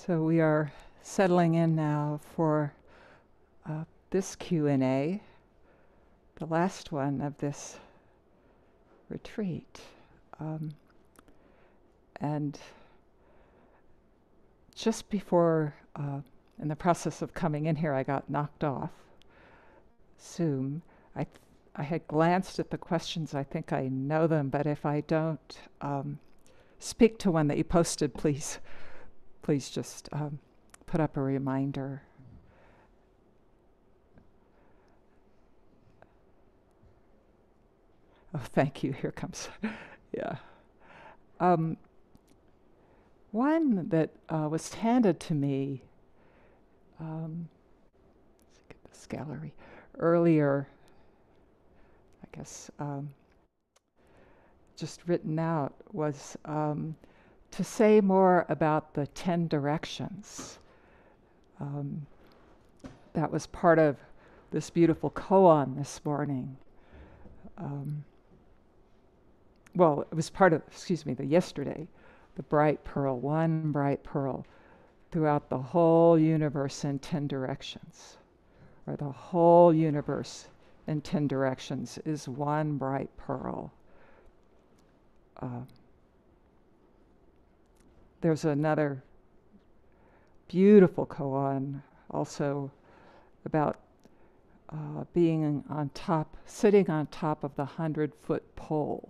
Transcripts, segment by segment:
So we are settling in now for this Q&A, the last one of this retreat. And just before, in the process of coming in here, I got knocked off Zoom. I had glanced at the questions. I think I know them, but if I don't, speak to one that you posted, please just put up a reminder. Oh, thank you. Here comes. Yeah. One that was handed to me, let's get this gallery, earlier, I guess, just written out, was to say more about the 10 directions. That was part of this beautiful koan this morning. Well, it was part of, the yesterday, the bright pearl, one bright pearl throughout the whole universe in 10 directions, or the whole universe in 10 directions is one bright pearl. There's another beautiful koan also about being on top, sitting on top of the 100-foot pole.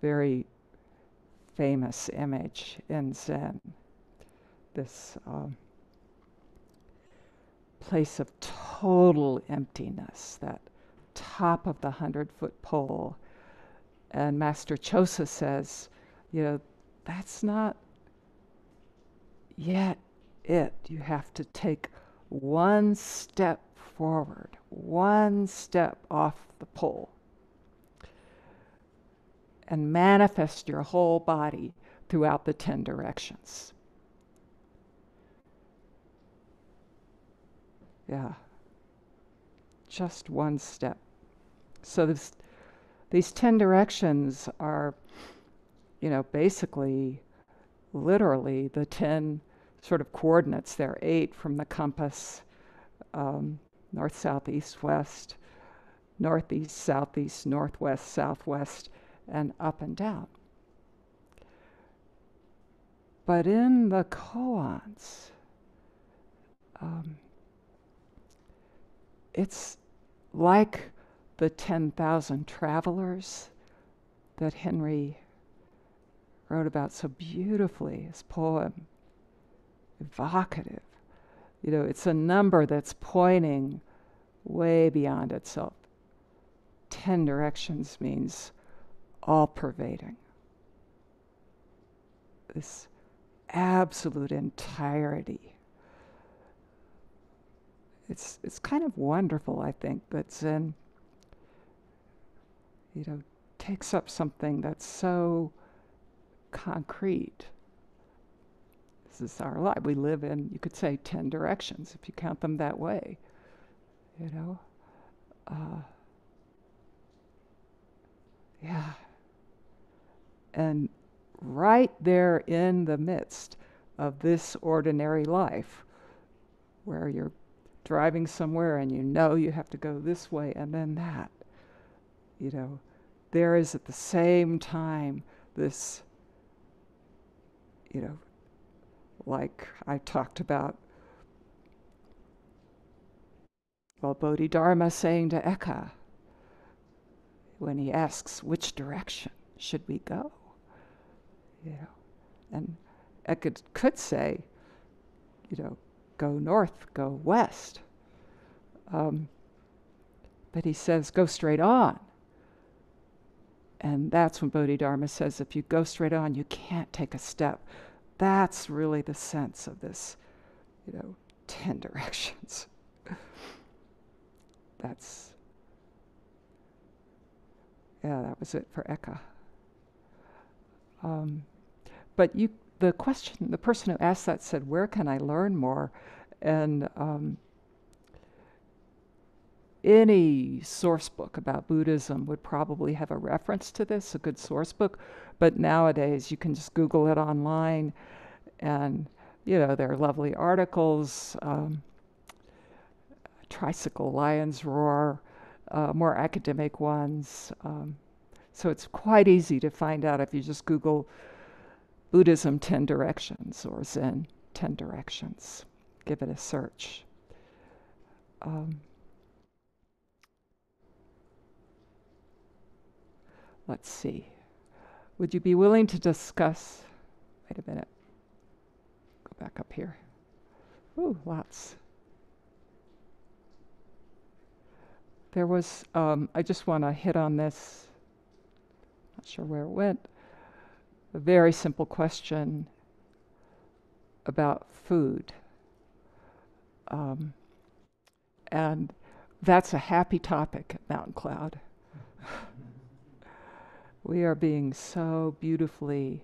Very famous image in Zen. This place of total emptiness, that top of the 100-foot pole. And Master Chosa says, that's not yet it. You have to take one step forward, one step off the pole, and manifest your whole body throughout the 10 directions. Yeah. Just one step. So these 10 directions are, basically, literally the 10 sort of coordinates. There are 8 from the compass, north, south, east, west, northeast, southeast, northwest, southwest, and up and down. But in the koans, it's like the 10,000 travelers that Henry wrote about so beautifully, his poem, evocative. It's a number that's pointing way beyond itself. 10 directions means all-pervading. This absolute entirety. It's kind of wonderful, I think, that Zen, takes up something that's so concrete. This is our life. We live in, you could say, 10 directions, if you count them that way. Yeah. And right there in the midst of this ordinary life, where you're driving somewhere and you have to go this way and then that, there is at the same time this, like I talked about, Bodhidharma saying to Eka, when he asks, which direction should we go? And Eka could say, go north, go west. But he says, go straight on. And that's when Bodhidharma says, if you go straight on, you can't take a step. That's really the sense of this, 10 directions. That was it for Eka. But the person who asked that said, where can I learn more? And any source book about Buddhism would probably have a reference to this, a good source book. But nowadays, you can just Google it online. And, there are lovely articles, Tricycle Lion's Roar, more academic ones. So it's quite easy to find out if you just Google Buddhism 10 Directions or Zen 10 Directions. Give it a search. Let's see. Would you be willing to discuss? Wait a minute. Go back up here. Ooh, lots. There was, I just want to hit on this. Not sure where it went. A very simple question about food. And that's a happy topic at Mountain Cloud. We are being so beautifully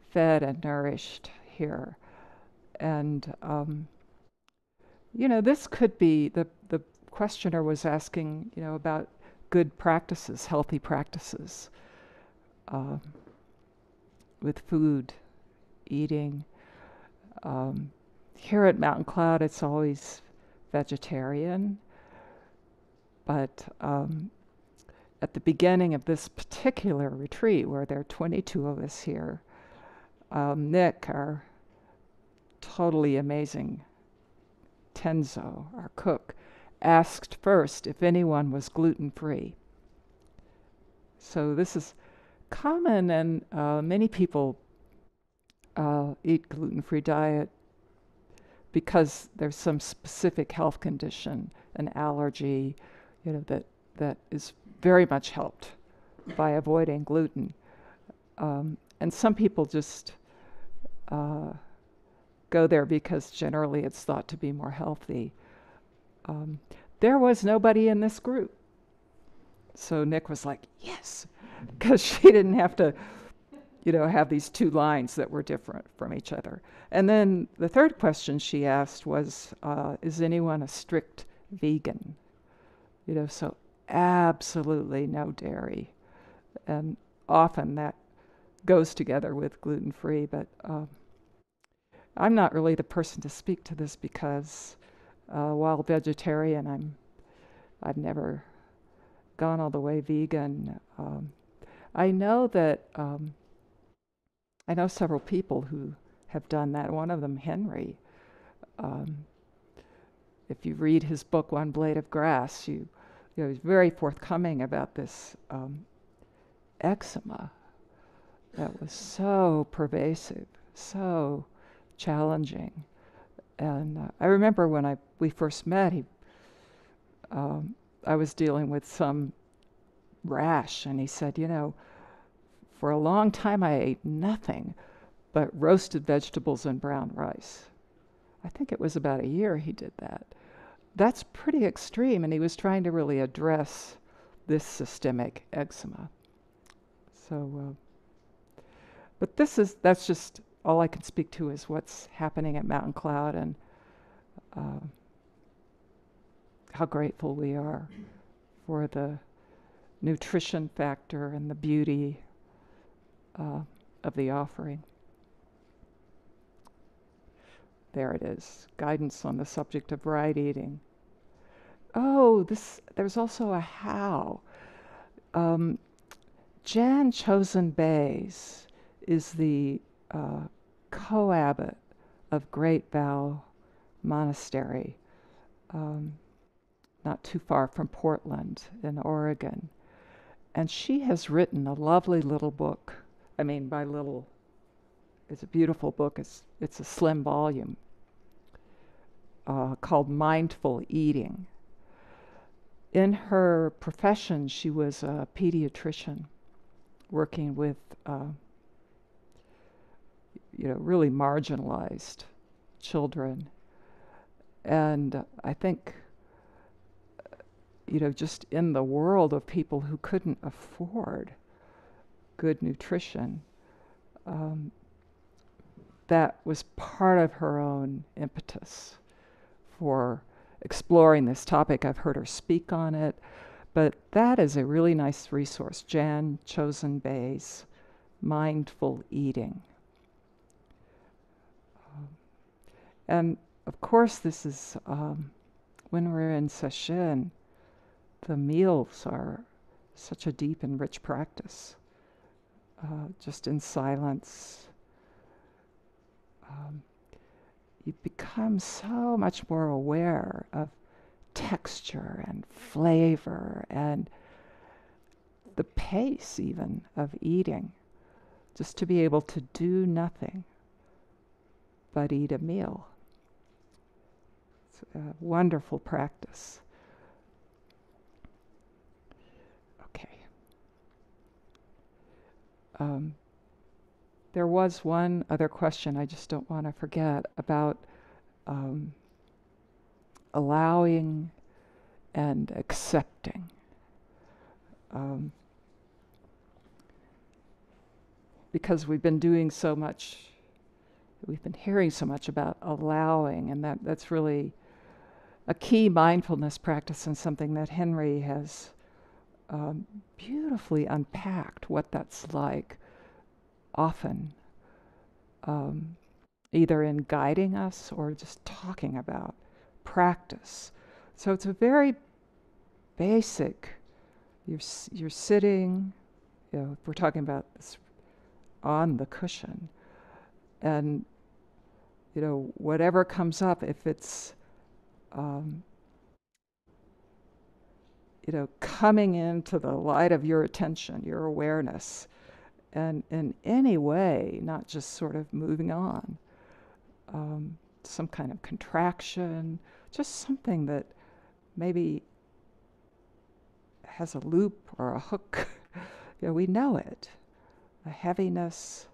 fed and nourished here. And, this could be, the questioner was asking, about good practices, healthy practices with food, eating. Here at Mountain Cloud, it's always vegetarian, but at the beginning of this particular retreat, where there are 22 of us here, Nick, our totally amazing Tenzo, our cook, asked first if anyone was gluten-free. So this is common, and many people eat gluten-free diet because there's some specific health condition, an allergy, that is very much helped by avoiding gluten. And some people just go there because generally it's thought to be more healthy. There was nobody in this group. So Nick was like, yes, because she didn't have to, have these two lines that were different from each other. And then the third question she asked was, is anyone a strict vegan? So absolutely no dairy. And often that goes together with gluten-free, but I'm not really the person to speak to this because while vegetarian, I've never gone all the way vegan. I know that I know several people who have done that. One of them, Henry. If you read his book, One Blade of Grass, he's very forthcoming about this eczema that was so pervasive, so challenging. And I remember when we first met, I was dealing with some rash, and he said, for a long time I ate nothing but roasted vegetables and brown rice. I think it was about a year he did that. That's pretty extreme, and he was trying to really address this systemic eczema. So, but that's just all I can speak to is what's happening at Mountain Cloud, and how grateful we are for the nutrition factor and the beauty of the offering. There it is, guidance on the subject of right eating. Oh, there's also a how. Jan Chosen Bays is the co-abbot of Great Vow Monastery, not too far from Portland in Oregon. And she has written a lovely little book. I mean, by little, it's a beautiful book. It's a slim volume called Mindful Eating. In her profession, she was a pediatrician working with really marginalized children. And I think, just in the world of people who couldn't afford good nutrition, that was part of her own impetus for exploring this topic. I've heard her speak on it, but that is a really nice resource. Jan Chosen Bays, Mindful Eating. And of course, this is when we're in Sesshin, the meals are such a deep and rich practice. Just in silence, you become so much more aware of texture and flavor and the pace even of eating, just to be able to do nothing but eat a meal. It's a wonderful practice. Okay. There was one other question I just don't want to forget about allowing and accepting. Because we've been doing so much, we've been hearing so much about allowing, and that's really a key mindfulness practice and something that Henry has beautifully unpacked what that's like, often, either in guiding us or just talking about practice. So it's a very basic, you're sitting, if we're talking about this on the cushion, and whatever comes up, if it's coming into the light of your attention, your awareness, and in any way, not just sort of moving on, some kind of contraction, just something that maybe has a loop or a hook. We know it, a heaviness,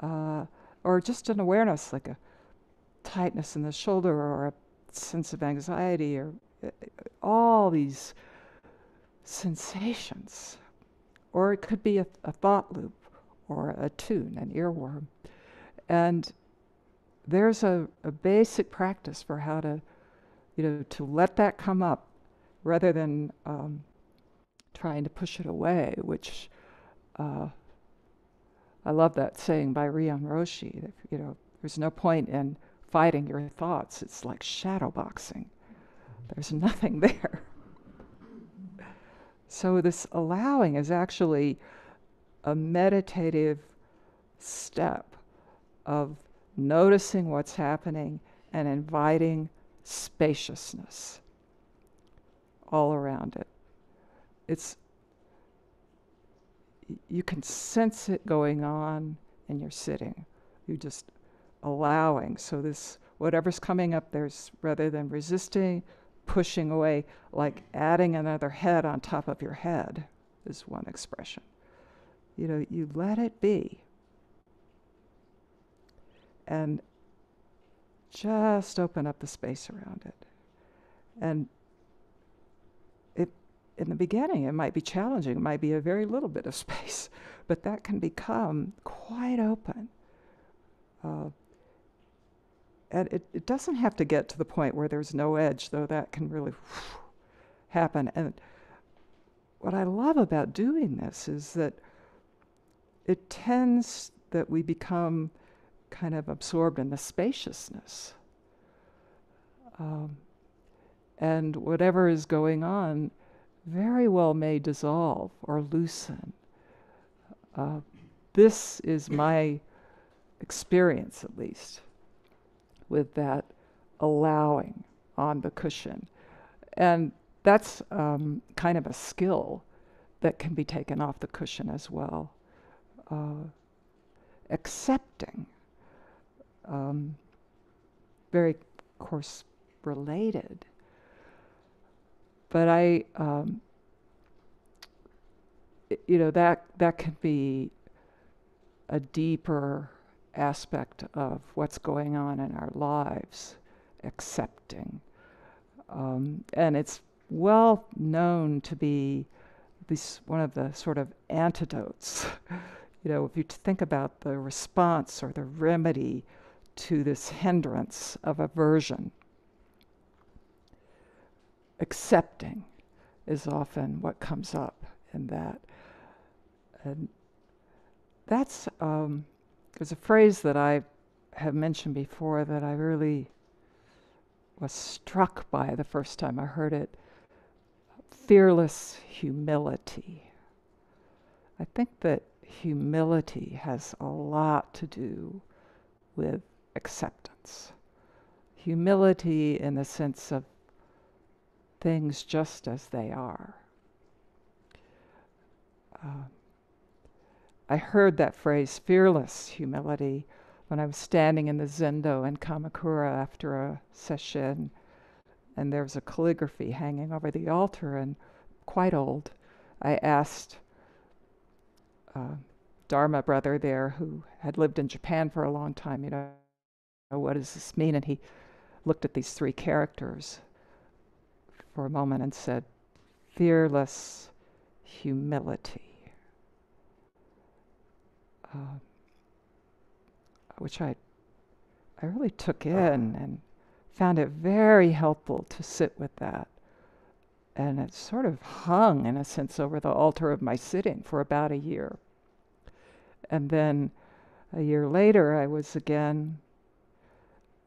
or just an awareness, like a tightness in the shoulder or a sense of anxiety, or all these sensations. Or it could be a thought loop or a tune, an earworm. And there's a basic practice for how to, to let that come up rather than trying to push it away, which I love that saying by Ryon Roshi, that, there's no point in fighting your thoughts. It's like shadow boxing. There's nothing there. So this allowing is actually a meditative step of noticing what's happening and inviting spaciousness all around it. You can sense it going on in your sitting. You're just allowing. So this, whatever's coming up, there's, rather than resisting, pushing away, like adding another head on top of your head is one expression. You let it be. And just open up the space around it. And in the beginning, it might be challenging. It might be a very little bit of space, but that can become quite open. And it doesn't have to get to the point where there's no edge, though that can really happen. And what I love about doing this is that it tends that we become kind of absorbed in the spaciousness. And whatever is going on very well may dissolve or loosen. This is my experience, at least, with that allowing on the cushion. And that's kind of a skill that can be taken off the cushion as well. Accepting, very, of course, related. But that can be a deeper aspect of what's going on in our lives, accepting. And it's well known to be one of the sort of antidotes. If you think about the response or the remedy to this hindrance of aversion, accepting is often what comes up in that. And that's, there's a phrase that I have mentioned before that I really was struck by the first time I heard it. Fearless humility. I think that humility has a lot to do with acceptance. Humility in the sense of things just as they are. I heard that phrase, fearless humility, when I was standing in the Zendo in Kamakura after a Sesshin, and there was a calligraphy hanging over the altar, and quite old. I asked Dharma brother there, who had lived in Japan for a long time, what does this mean? And he looked at these three characters for a moment and said, fearless humility. Which I really took in and found it very helpful to sit with that. And it sort of hung, in a sense, over the altar of my sitting for about a year. And then a year later, I was again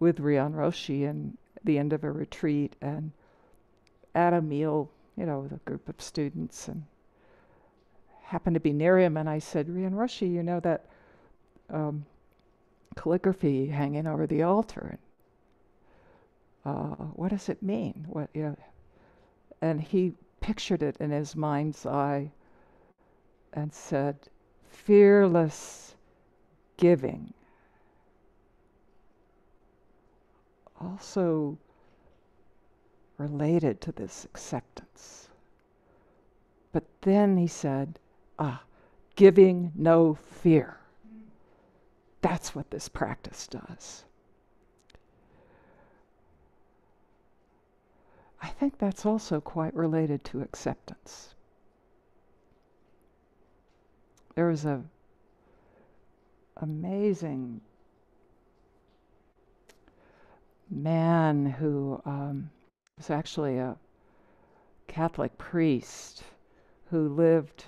with Ryan Roshi in the end of a retreat and at a meal, with a group of students, and happened to be near him. And I said, Ryan Roshi, that calligraphy hanging over the altar. What does it mean? And he pictured it in his mind's eye and said, fearless giving. Also related to this acceptance. But then he said, giving no fear. That's what this practice does. I think that's also quite related to acceptance. There was an amazing man who was actually a Catholic priest who lived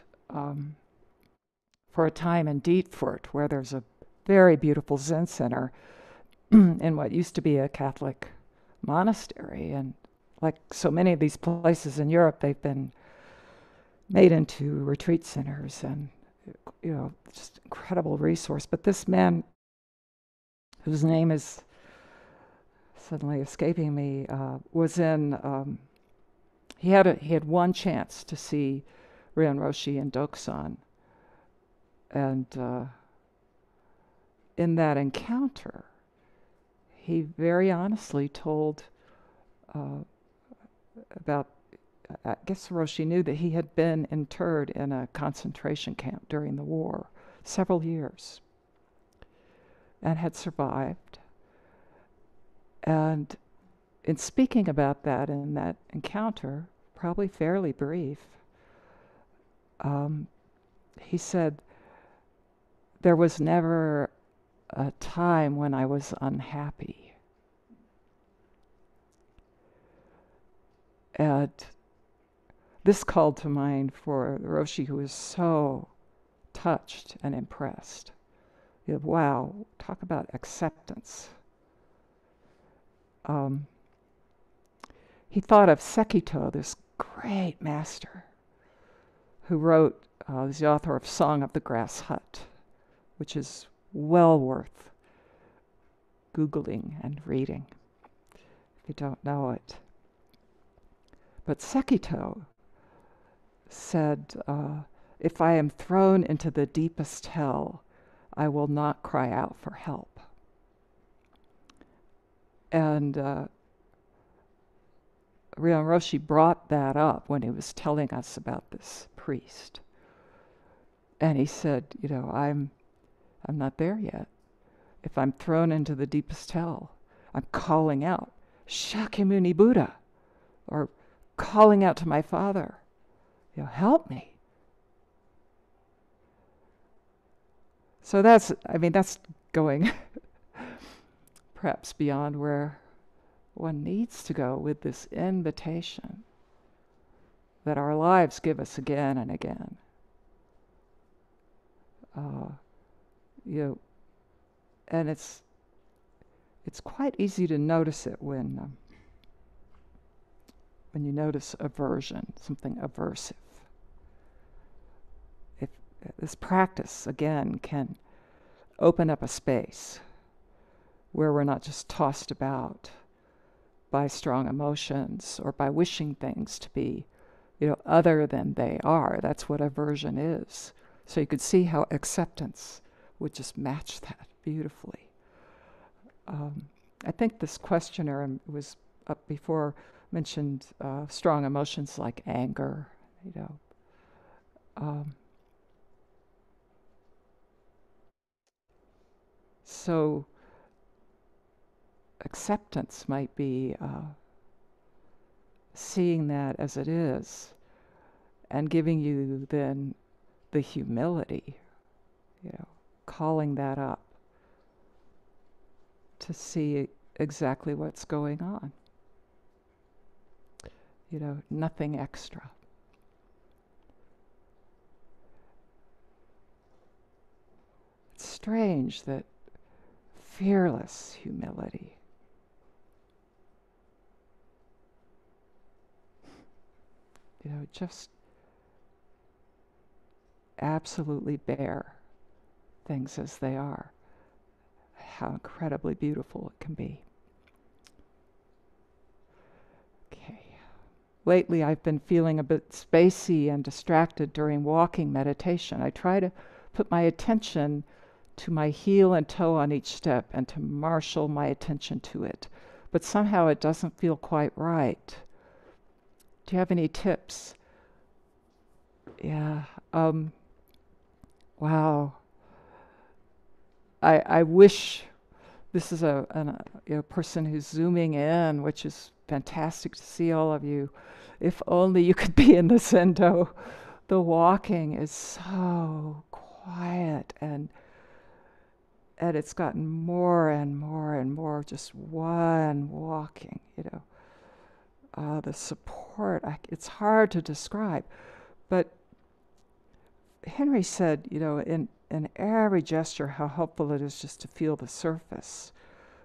for a time in Dietfurt, where there's a very beautiful Zen center in what used to be a Catholic monastery. And like so many of these places in Europe, they've been made into retreat centers and, just incredible resource. But this man, whose name is suddenly escaping me, was in, he had one chance to see Ryan Roshi and Doksan. And in that encounter, he very honestly told about, I guess Roshi knew that he had been interred in a concentration camp during the war, several years, and had survived. And in speaking about that in that encounter, probably fairly brief, he said, there was never a time when I was unhappy. And this called to mind for Roshi, who was so touched and impressed. Wow, talk about acceptance. He thought of Sekito, this great master, who wrote, is the author of Song of the Grass Hut, which is well worth Googling and reading if you don't know it. But Sekito said, if I am thrown into the deepest hell, I will not cry out for help. And Ryan Roshi brought that up when he was telling us about this priest. And he said, I'm not there yet. If I'm thrown into the deepest hell, I'm calling out, Shakyamuni Buddha, or calling out to my father, help me. So that's going perhaps beyond where one needs to go with this invitation that our lives give us again and again. And it's it's quite easy to notice it when you notice aversion, something aversive. If this practice, again, can open up a space where we're not just tossed about by strong emotions or by wishing things to be, other than they are. That's what aversion is. So you could see how acceptance would just match that beautifully. I think this questioner was up before mentioned strong emotions like anger, so acceptance might be seeing that as it is and giving you then the humility, calling that up to see exactly what's going on. Nothing extra. It's strange that fearless humility, just absolutely bare things as they are. How incredibly beautiful it can be. Okay. Lately, I've been feeling a bit spacey and distracted during walking meditation. I try to put my attention to my heel and toe on each step and to marshal my attention to it. But somehow it doesn't feel quite right. Do you have any tips? Yeah. Wow. I wish this is a person who's zooming in, which is fantastic to see all of you. If only you could be in the Zendo. The walking is so quiet and it's gotten more and more and more just one walking, the support, it's hard to describe. But Henry said, in every gesture, how helpful it is just to feel the surface.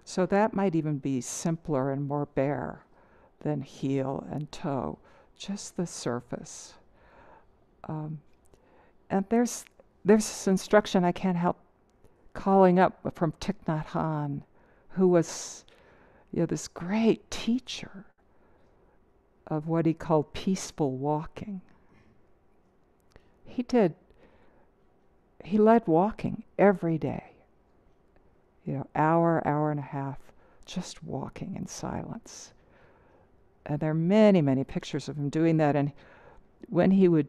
So that might even be simpler and more bare than heel and toe, just the surface. And there's this instruction I can't help calling up from Thich Nhat Hanh, who was, this great teacher of what he called peaceful walking. He led walking every day, hour and a half, just walking in silence. And there are many, many pictures of him doing that. And when he would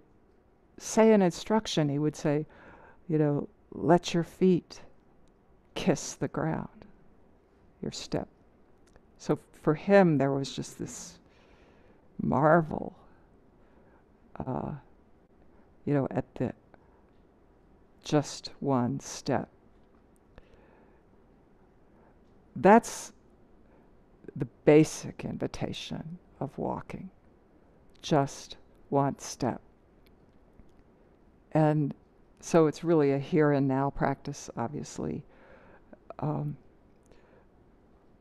say an instruction, he would say, let your feet kiss the ground, your step. So for him, there was just this marvel, at the just one step. That's the basic invitation of walking, just one step. And so it's really a here and now practice, obviously.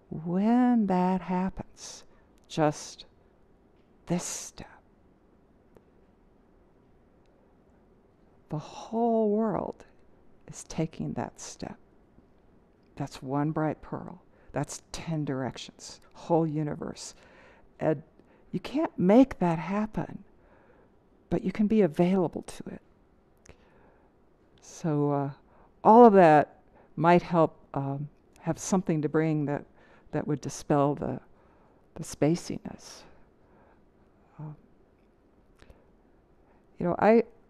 When that happens, just this step, the whole world is taking that step. That's one bright pearl. That's 10 directions, whole universe. And you can't make that happen, but you can be available to it. So all of that might help have something to bring that would dispel the spaciness.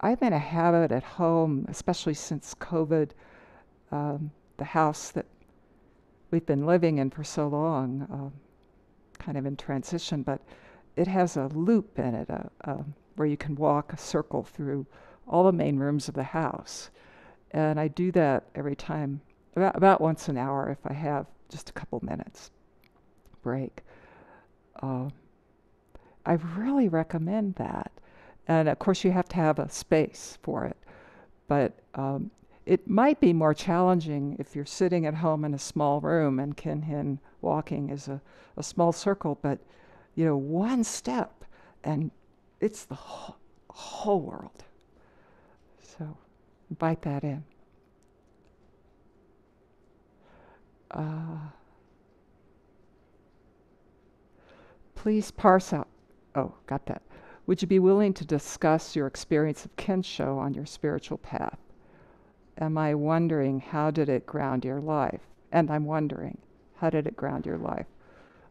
I'm in a habit at home, especially since COVID, the house that we've been living in for so long, kind of in transition, but it has a loop in it where you can walk a circle through all the main rooms of the house. And I do that every time, about once an hour if I have just a couple minutes break. I really recommend that. And of course you have to have a space for it. But it might be more challenging if you're sitting at home in a small room and Kinhin walking is a small circle, but one step and it's the whole world. So invite that in. Please parse out. Oh, got that. Would you be willing to discuss your experience of Kensho on your spiritual path? Am I wondering how did it ground your life? And I'm wondering, how did it ground your life?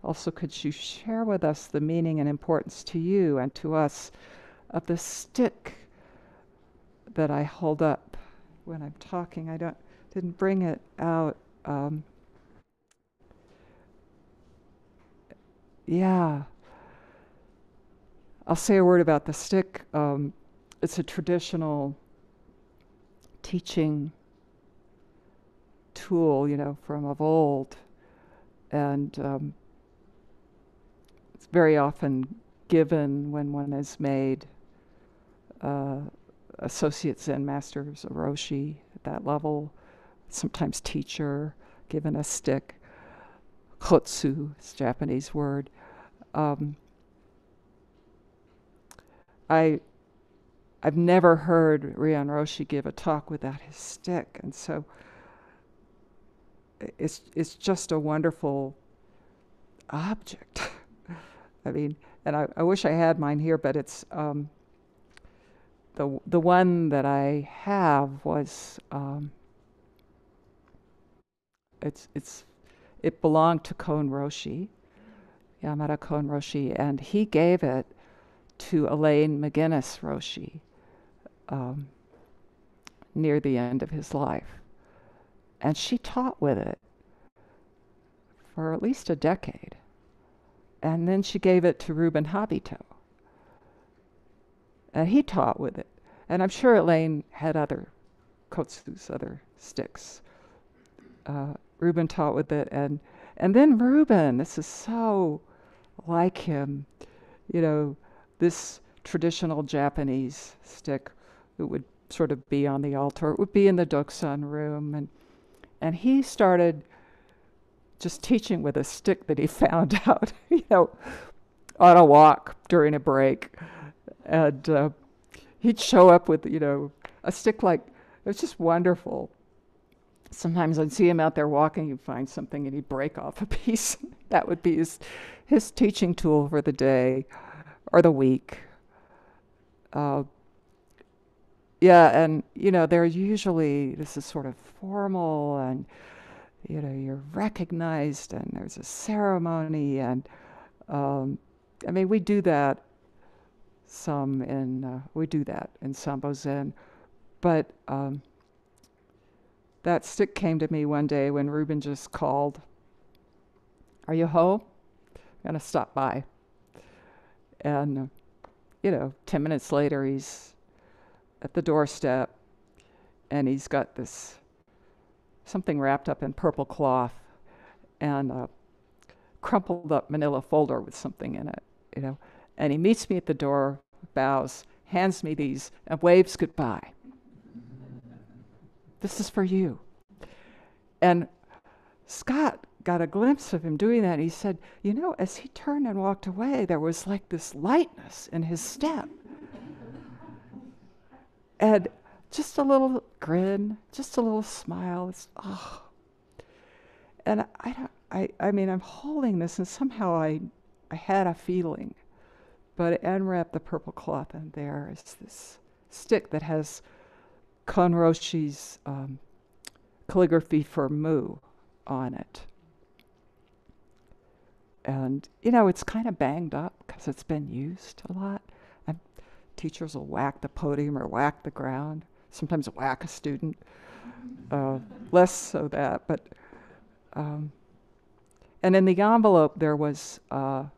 Also, could you share with us the meaning and importance to you and to us of the stick that I hold up when I'm talking? I didn't bring it out. Yeah. I'll say a word about the stick. It's a traditional teaching tool, from of old. And it's very often given when one is made associate Zen masters, a Roshi at that level, sometimes teacher, given a stick. Hotsu is a Japanese word. I've never heard Ryan Roshi give a talk without his stick, and so it's just a wonderful object. I mean, and I wish I had mine here, but it's the one that I have was it belonged to Kon Roshi, Yamada Kon Roshi, and he gave it to Elaine McGinnis Roshi near the end of his life. And she taught with it for at least a decade. And then she gave it to Ruben Habito. And he taught with it. And I'm sure Elaine had other kotsus, other sticks. Ruben taught with it. And then Ruben, this is so like him, this traditional Japanese stick, it would sort of be on the altar. It would be in the Doksan room. And he started just teaching with a stick that he found out, on a walk during a break. And he'd show up with, a stick it was just wonderful. Sometimes I'd see him out there walking, he'd find something and he'd break off a piece. That would be his teaching tool for the day or the week. And they're usually, this is sort of formal and, you're recognized and there's a ceremony. And we do that in Sambo Zen. But that stick came to me one day when Ruben just called, "Are you home? I'm going to stop by." And 10 minutes later, he's at the doorstep and he's got something wrapped up in purple cloth and a crumpled up manila folder with something in it, And he meets me at the door, bows, hands me these, and waves goodbye. "This is for you." And Scott got a glimpse of him doing that, and he said, as he turned and walked away, there was like this lightness in his step. And just a little grin, just a little smile. And I'm holding this, and somehow I had a feeling, but it unwrapped the purple cloth, and there is this stick that has Kon Roshi's calligraphy for Mu on it. And, it's kind of banged up because it's been used a lot. And teachers will whack the podium or whack the ground, sometimes whack a student. Less so that, but... and in the envelope, there was a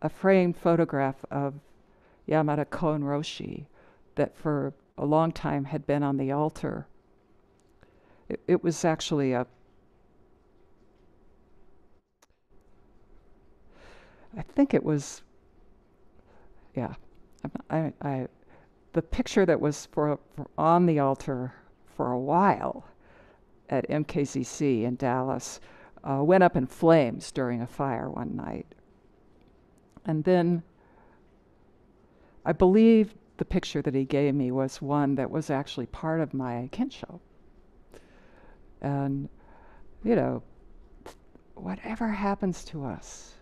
framed photograph of Yamada Kon Roshi that for a long time had been on the altar. It was actually I think it was, the picture that was for on the altar for a while at MKZC in Dallas, went up in flames during a fire one night. And then I believe the picture that he gave me was one that was actually part of my Kensho. And, you know, whatever happens to us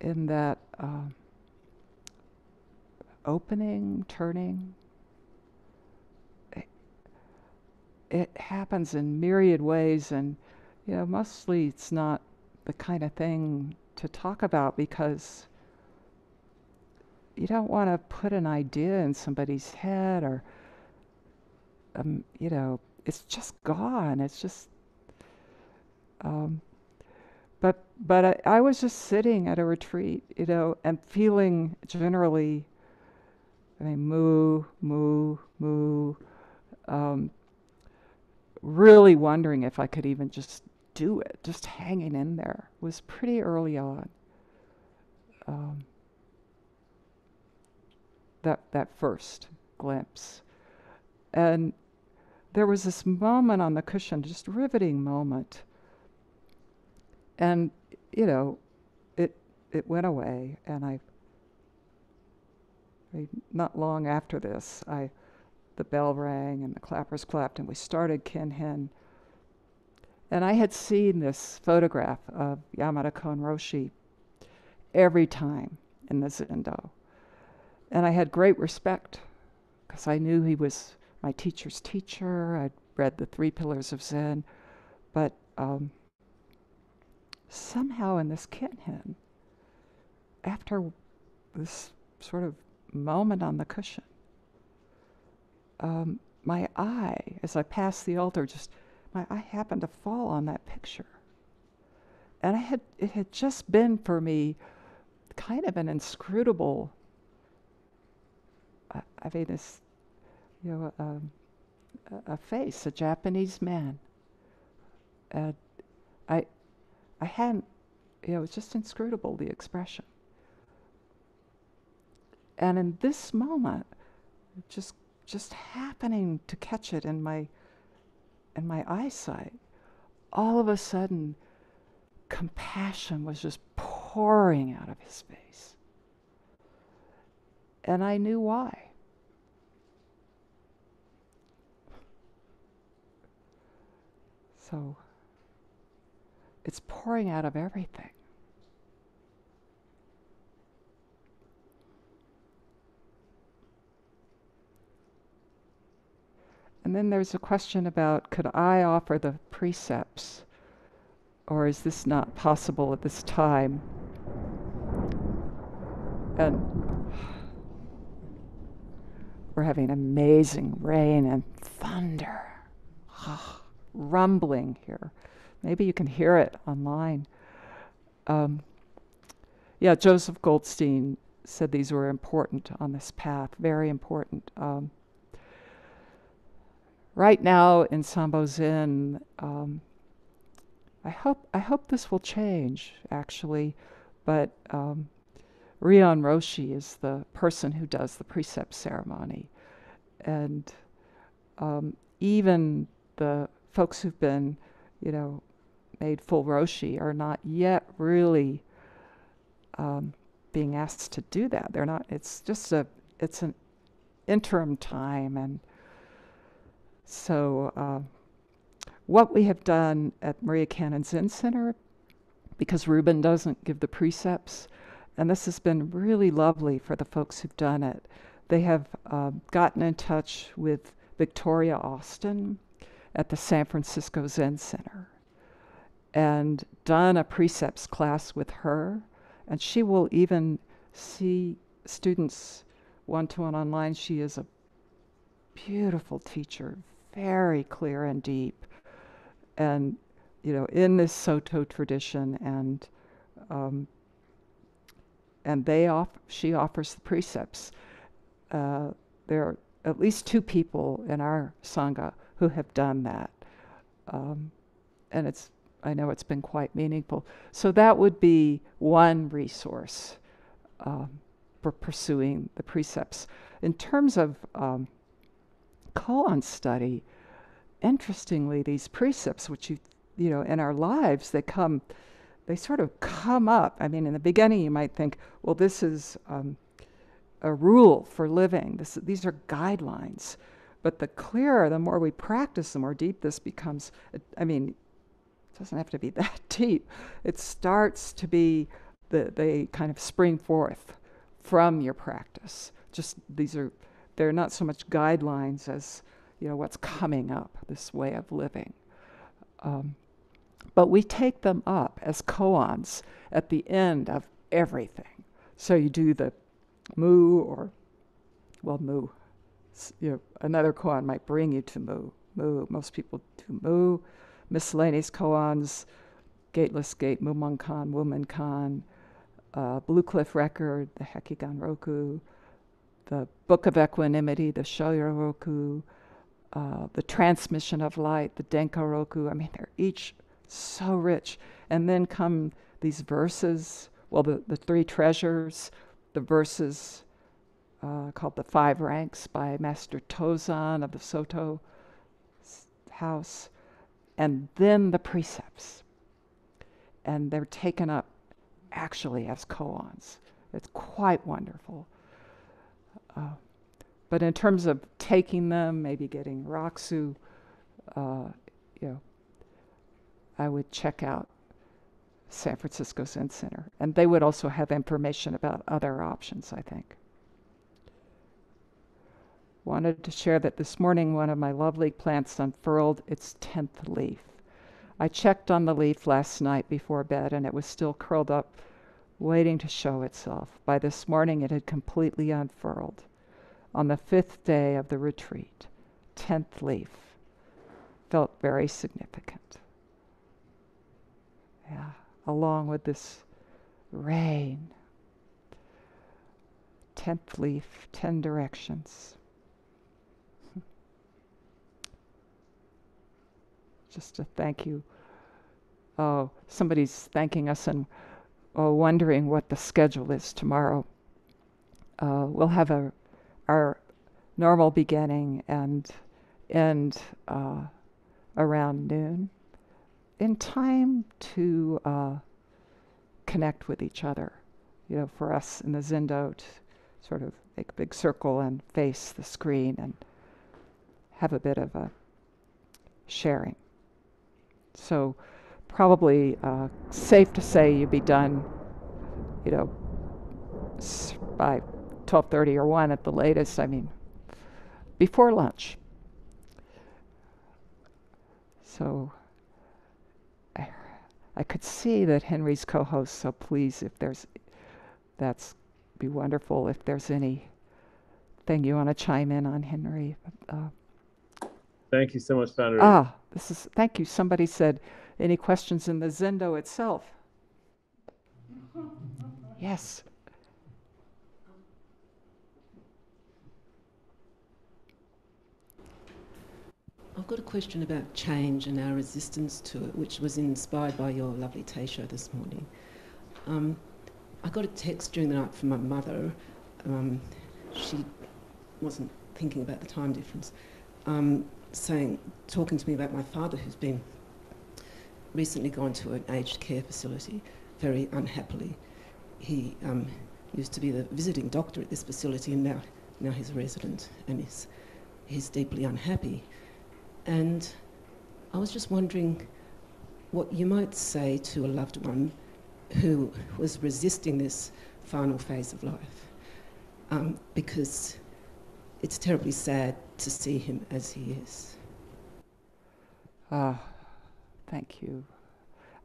in that opening, turning, it happens in myriad ways, and mostly it's not the kind of thing to talk about because you don't want to put an idea in somebody's head, or it's just gone. It's just but I was just sitting at a retreat, and feeling generally, moo, moo, moo, really wondering if I could even just do it, just hanging in there. It was pretty early on. That first glimpse. And there was this moment on the cushion, just riveting moment. And, it went away, and not long after this, the bell rang and the clappers clapped and we started Kinhin. And I had seen this photograph of Yamada Kon Roshi every time in the Zendo. And I had great respect because I knew he was my teacher's teacher. I'd read the 3 Pillars of Zen. But somehow in this Kinhin, after this sort of moment on the cushion, my eye, as I passed the altar, my eye happened to fall on that picture. And it had just been for me kind of an inscrutable, this, a face, a Japanese man. And I hadn't, it was just inscrutable, the expression. And in this moment, just happening to catch it in my eyesight, all of a sudden, compassion was just pouring out of his face. And I knew why. So, it's pouring out of everything. And then there's a question about, could I offer the precepts, or is this not possible at this time? And we're having amazing rain and thunder, rumbling here. Maybe you can hear it online. Joseph Goldstein said these were important on this path, very important. Right now in Sambo Zen, I hope this will change, actually, but Rion Roshi is the person who does the Precept Ceremony. And even the folks who've been, made full Roshi are not yet really being asked to do that. They're not, it's an interim time. And so what we have done at Maria Cannon Zen Center, because Ruben doesn't give the precepts, and this has been really lovely for the folks who've done it, they have gotten in touch with Victoria Austin at the San Francisco Zen Center and done a precepts class with her, and she will even see students one-to-one online. She is a beautiful teacher, very clear and deep, and in this Soto tradition, and she offers the precepts. There are at least 2 people in our sangha who have done that, and I know it's been quite meaningful. So that would be one resource for pursuing the precepts. in terms of koan study, interestingly, these precepts, which in our lives, they sort of come up. I mean, in the beginning, you might think, well, this is a rule for living. These are guidelines. But the clearer, the more we practice, the more deep this becomes. I mean, it doesn't have to be that deep. It starts to be, they kind of spring forth from your practice. Just they're not so much guidelines as, what's coming up, this way of living. But we take them up as koans at the end of everything. So you do the mu. Another koan might bring you to mu. Most people do mu. Miscellaneous koans, Gateless Gate, Mumonkan, Womankan, Blue Cliff Record, the Hekigan Roku, the Book of Equanimity, the Shoyo Roku, the Transmission of Light, the Denka Roku. I mean, they're each so rich. And then come these verses, the three treasures, the verses called the Five Ranks by Master Tozan of the Soto house, and then the precepts. And they're taken up actually as koans. It's quite wonderful. But in terms of taking them, maybe getting Raksu, I would check out San Francisco Zen Center. And they would also have information about other options, I think. Wanted to share that this morning one of my lovely plants unfurled its 10th leaf. I checked on the leaf last night before bed and it was still curled up, waiting to show itself. By this morning it had completely unfurled. On the 5th day of the retreat, 10th leaf. Felt very significant. Yeah, along with this rain. 10th leaf, 10 directions. Just a thank you. Oh, somebody's thanking us and wondering what the schedule is tomorrow. We'll have our normal beginning and end around noon, in time to connect with each other. For us in the Zendo to sort of make a big circle and face the screen and have a bit of a sharing. So probably safe to say you'd be done, by 12:30 or 1 at the latest. I mean, before lunch. So I could see that Henry's co-host, so please, that's be wonderful if there's anything you want to chime in on, Henry. Thank you so much, Valerie. Thank you. Somebody said, any questions in the Zendo itself? Yes. I've got a question about change and our resistance to it, which was inspired by your lovely Taisho this morning. I got a text during the night from my mother. She wasn't thinking about the time difference, talking to me about my father, who's been recently gone to an aged care facility, very unhappily. He used to be the visiting doctor at this facility, and now he's a resident, and he's deeply unhappy. And I was just wondering what you might say to a loved one who was resisting this final phase of life, because it's terribly sad to see him as he is. Thank you.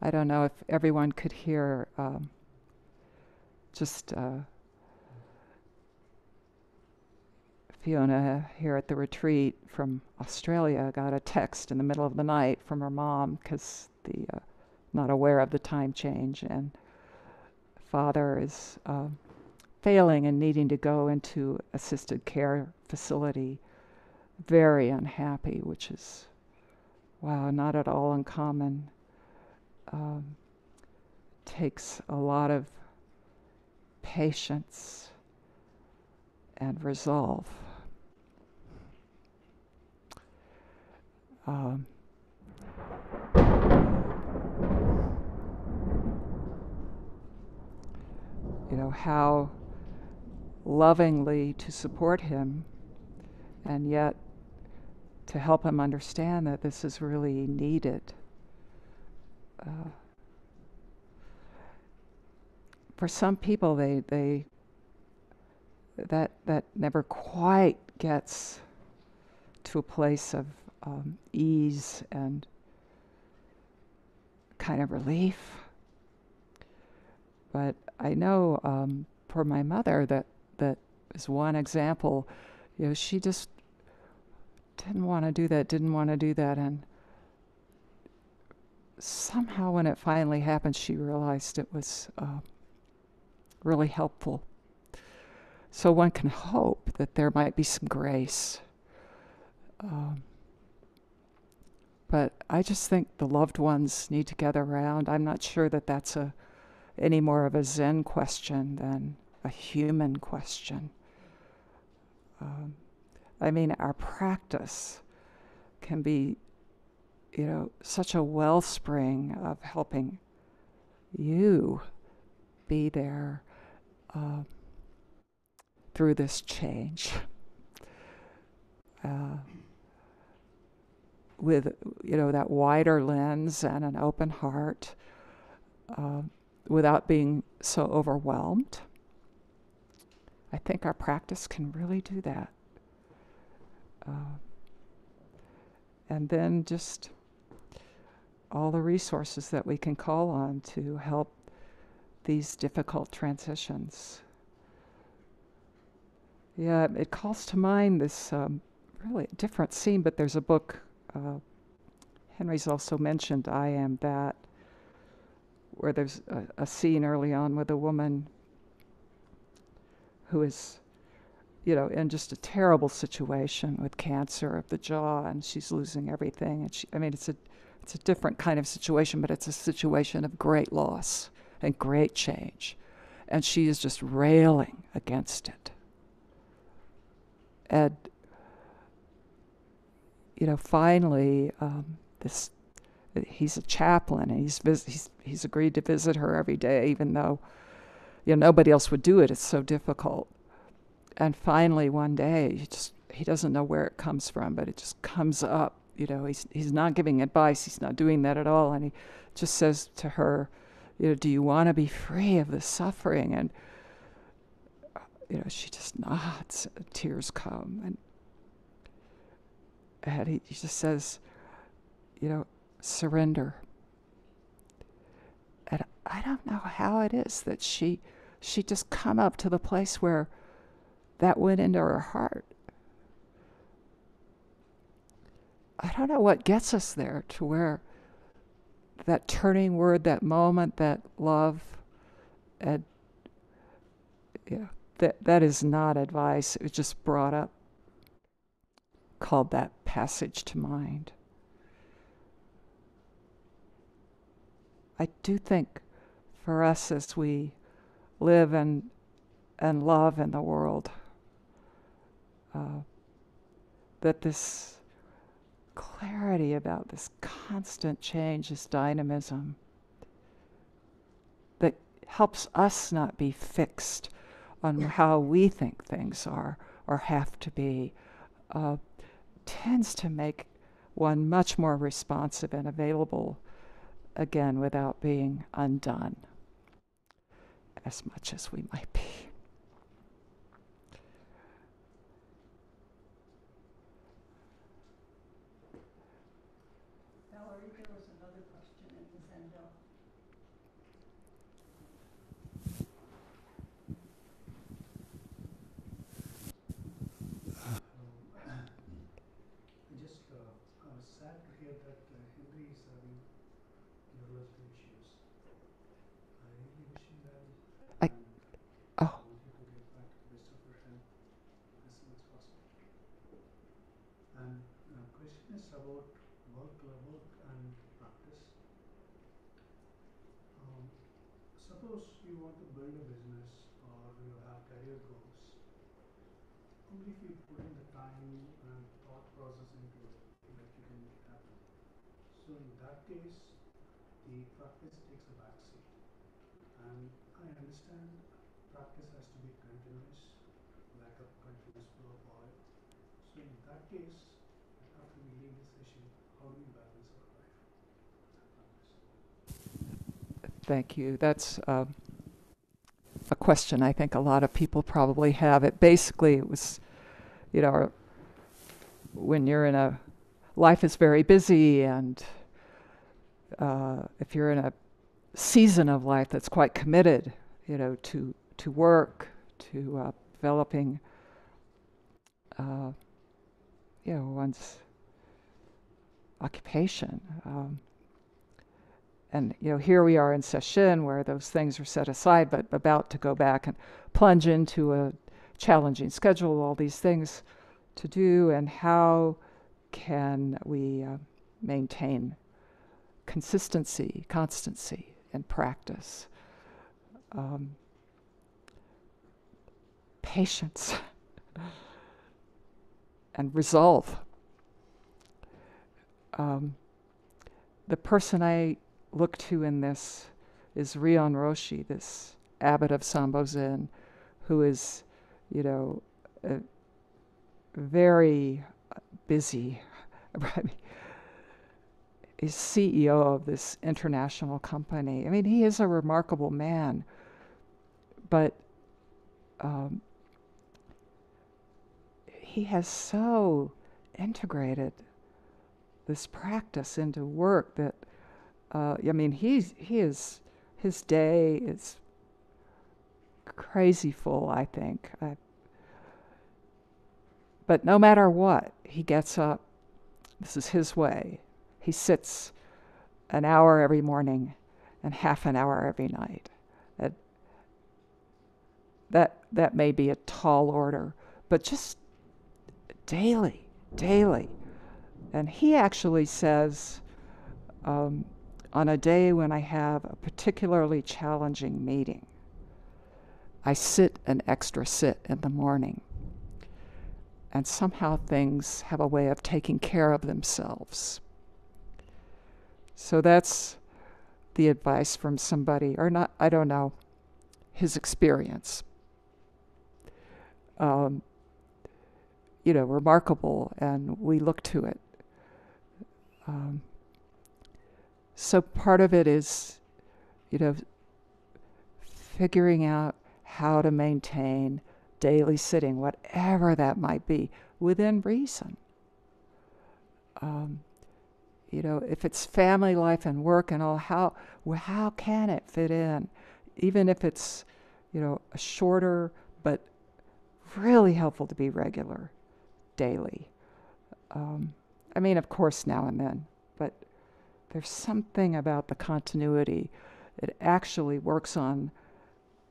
I don't know if everyone could hear Fiona here at the retreat from Australia got a text in the middle of the night from her mom because not aware of the time change, and father is failing and needing to go into assisted care facility, very unhappy, which is, wow, not at all uncommon. Takes a lot of patience and resolve. Um, how lovingly to support him, and yet to help him understand that this is really needed. For some people, that never quite gets to a place of ease and kind of relief. But I know for my mother that is one example. She just didn't want to do that, and somehow when it finally happened, she realized it was really helpful. So one can hope that there might be some grace. But I just think the loved ones need to gather around. I'm not sure that that's any more of a Zen question than a human question. Our practice can be, such a wellspring of helping you be there through this change. With, that wider lens and an open heart, without being so overwhelmed. I think our practice can really do that. And then just all the resources that we can call on to help these difficult transitions. Yeah, it calls to mind this really different scene, but there's a book, Henry's also mentioned I Am That, where there's a scene early on with a woman who is, in just a terrible situation with cancer of the jaw, and she's losing everything. And it's a different kind of situation, but it's a situation of great loss and great change. And she is just railing against it. And, finally, he's a chaplain, and he's agreed to visit her every day, even though, nobody else would do it. It's so difficult. And finally, one day, he doesn't know where it comes from, but it just comes up. He's not giving advice. He's not doing that at all. And he just says to her, do you want to be free of the suffering? And, she just nods. Tears come. And he just says, surrender. And I don't know how it is that she just come up to the place where that went into her heart. I don't know what gets us there to where that turning word, that moment, that love, and that is not advice. It was just brought up, called that passage to mind. I do think for us as we live and love in the world, that this clarity about this constant change, this dynamism, that helps us not be fixed on how we think things are or have to be, tends to make one much more responsive and available, again, without being undone as much as we might be. Valerie, there was another question in the Zendo. I just sad to hear that Henry is having neurological issues. I really wish him well. Oh. I want you to get back to the best of your health as soon as possible. And the question is about work and practice. Suppose you want to build a business or you have career goals. only if you put in the time and thought process into it that you can make it happen. So in that case, the practice takes a back seat. And I understand practice has to be continuous, like a continuous flow of oil. So in that case, after we leave the session, how do we balance our life? Thank you. That's a question I think a lot of people probably have. It basically, it was, you know, when you're in a, life is very busy, and if you're in a season of life that's quite committed, you know, to work, to developing, you know, one's occupation. And, you know, here we are in Sesshin where those things are set aside, but about to go back and plunge into a challenging schedule, all these things to do, and how can we maintain consistency, constancy in practice, patience, and resolve. The person I look to in this is Ryon Roshi, this abbot of Sambo Zen, who is, you know, very busy. He's CEO of this international company. I mean, he is a remarkable man, but he has so integrated this practice into work that I mean, his day is crazy full, I think. But no matter what, he gets up. This is his way. He sits an hour every morning and half an hour every night. That may be a tall order, but just daily. And he actually says, on a day when I have a particularly challenging meeting, I sit an extra sit in the morning. And somehow things have a way of taking care of themselves. So that's the advice from somebody, or not, I don't know, his experience. You know, remarkable, and we look to it. So part of it is, you know, figuring out how to maintain daily sitting, whatever that might be, within reason. You know, if it's family life and work and all, how can it fit in? Even if it's, you know, a shorter, but really helpful to be regular, daily. I mean, of course, now and then, but there's something about the continuity. It actually works on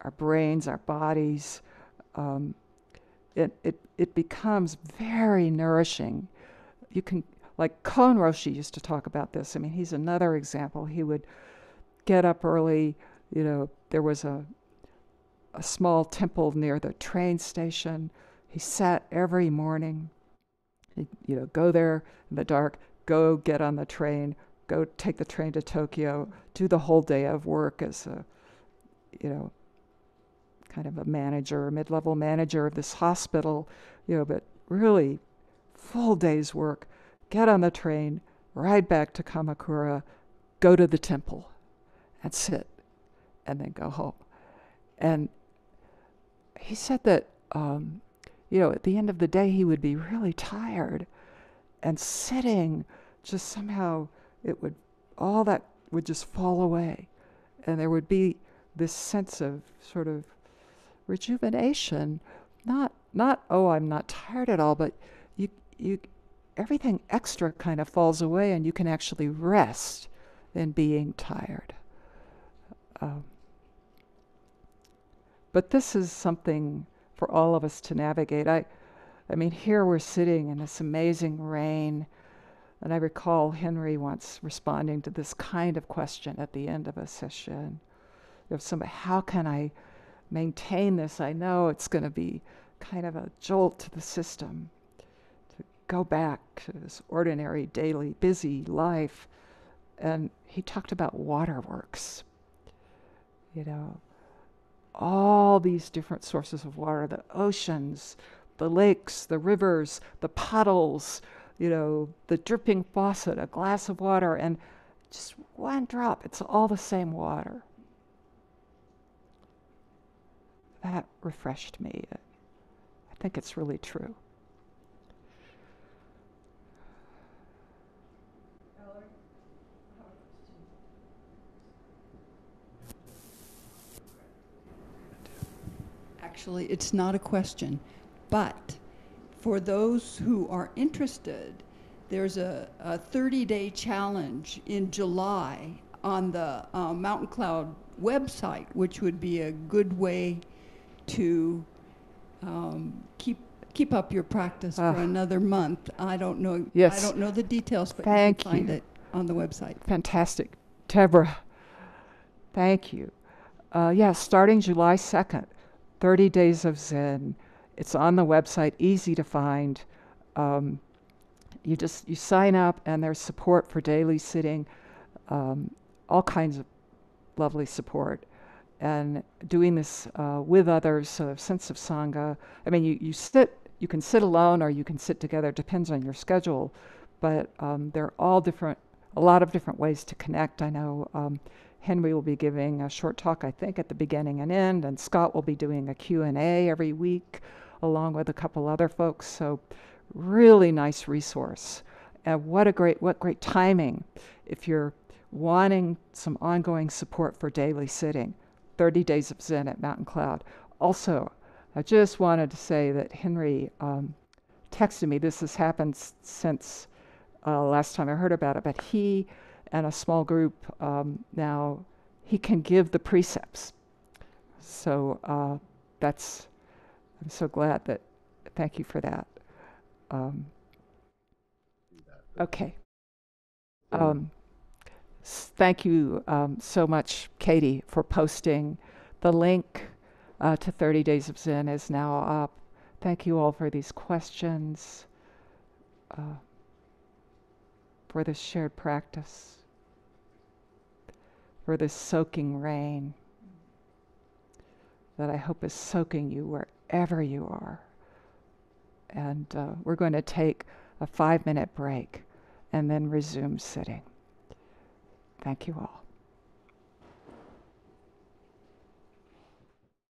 our brains, our bodies. It becomes very nourishing. You can, like Kon Roshi used to talk about this. I mean, he's another example. He would get up early. You know, there was a small temple near the train station. He sat every morning. He'd, you know, go there in the dark, go get on the train, go take the train to Tokyo, do the whole day of work as a, you know, kind of a manager, a mid-level manager of this hospital, you know, but really full day's work, get on the train, ride back to Kamakura, go to the temple and sit, and then go home. And he said that, you know, at the end of the day, he would be really tired, and sitting just somehow, all that would just fall away. And there would be this sense of sort of rejuvenation, not oh, I'm not tired at all, but you everything extra kind of falls away, and you can actually rest in being tired. But this is something for all of us to navigate. I mean, here we're sitting in this amazing rain, and I recall Henry once responding to this kind of question at the end of a session. If somebody, how can I maintain this? I know it's going to be kind of a jolt to the system to go back to this ordinary, daily, busy life. And he talked about waterworks, you know, all these different sources of water, the oceans, the lakes, the rivers, the puddles, you know, the dripping faucet, a glass of water, and just one drop. It's all the same water. That refreshed me. I think it's really true. Valerie? Actually, it's not a question, but for those who are interested, there's a 30-day challenge in July on the Mountain Cloud website, which would be a good way to keep up your practice for another month. I don't know. Yes. I don't know the details, but Thank you can find you. it on the website. Fantastic. Deborah, thank you. Yeah, starting July 2nd, 30 Days of Zen. It's on the website, easy to find. You sign up, and there's support for daily sitting, all kinds of lovely support. And doing this with others, so a sense of Sangha. I mean, you can sit alone or you can sit together, depends on your schedule. But there are a lot of different ways to connect. I know Henry will be giving a short talk, I think, at the beginning and end, and Scott will be doing a Q&A every week, along with a couple other folks. So really nice resource. And what great timing if you're wanting some ongoing support for daily sitting. 30 Days of Zen at Mountain Cloud. Also, I just wanted to say that Henry texted me. This has happened since last time I heard about it, but he and a small group now, he can give the precepts. So I'm so glad that, thank you for that. Okay. Thank you so much, Katie, for posting. The link to 30 Days of Zen is now up. Thank you all for these questions, for this shared practice, for this soaking rain that I hope is soaking you wherever you are. And we're going to take a 5-minute break and then resume sitting. Thank you all.